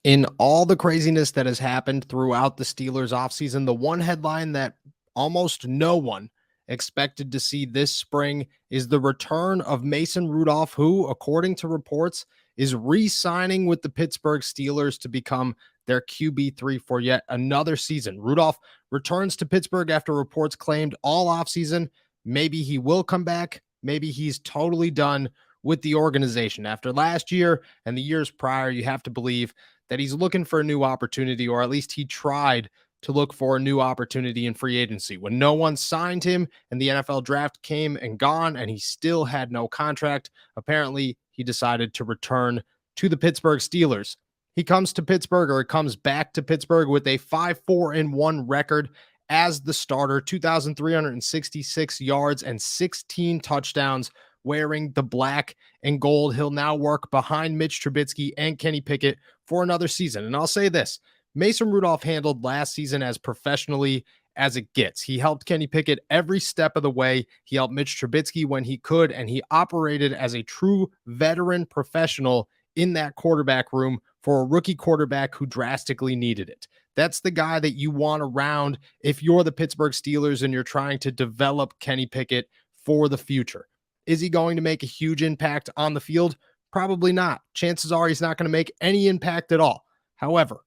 In all the craziness that has happened throughout the Steelers offseason, the one headline that almost no one expected to see this spring is the return of Mason Rudolph, who, according to reports, is re-signing with the Pittsburgh Steelers to become their QB3 for yet another season. Rudolph returns to Pittsburgh after reports claimed all offseason maybe he will come back, maybe he's totally done with the organization. After last year and the years prior, you have to believe that he's looking for a new opportunity, or at least he tried to look for a new opportunity in free agency. When no one signed him and the NFL draft came and gone and he still had no contract, apparently he decided to return to the Pittsburgh Steelers. He comes to Pittsburgh, or comes back to Pittsburgh, with a 5-4-1 record as the starter, 2,366 yards and 16 touchdowns, wearing the black and gold. He'll now work behind Mitch Trubisky and Kenny Pickett for another season. And I'll say this, Mason Rudolph handled last season as professionally as it gets. He helped Kenny Pickett every step of the way. He helped Mitch Trubisky when he could, and he operated as a true veteran professional in that quarterback room for a rookie quarterback who drastically needed it. That's the guy that you want around if you're the Pittsburgh Steelers and you're trying to develop Kenny Pickett for the future. Is he going to make a huge impact on the field? Probably not. Chances are he's not going to make any impact at all. However,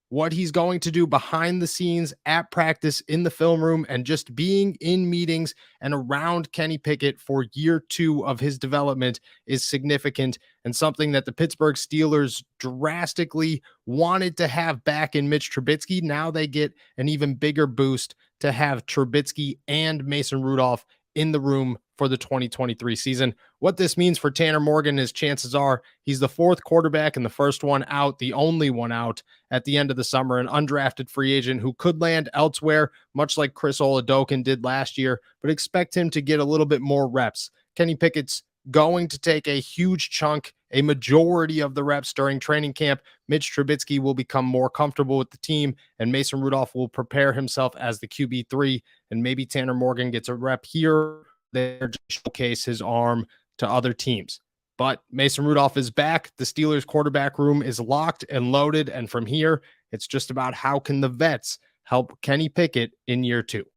what he's going to do behind the scenes, at practice, in the film room, and just being in meetings and around Kenny Pickett for year 2 of his development is significant, and something that the Pittsburgh Steelers drastically wanted to have back in Mitch Trubisky. Now they get an even bigger boost to have Trubisky and Mason Rudolph in the room for the 2023 season. What this means for Tanner Morgan is, chances are he's the 4th quarterback and the first one out, the only one out at the end of the summer, an undrafted free agent who could land elsewhere, much like Chris Oladokun did last year, but expect him to get a little bit more reps. Kenny Pickett's going to take a huge chunk, a majority of the reps during training camp. Mitch Trubisky will become more comfortable with the team, and Mason Rudolph will prepare himself as the QB3, and maybe Tanner Morgan gets a rep here, there, to showcase his arm to other teams. But Mason Rudolph is back. The Steelers quarterback room is locked and loaded, and from here, it's just about how can the vets help Kenny Pickett in year 2.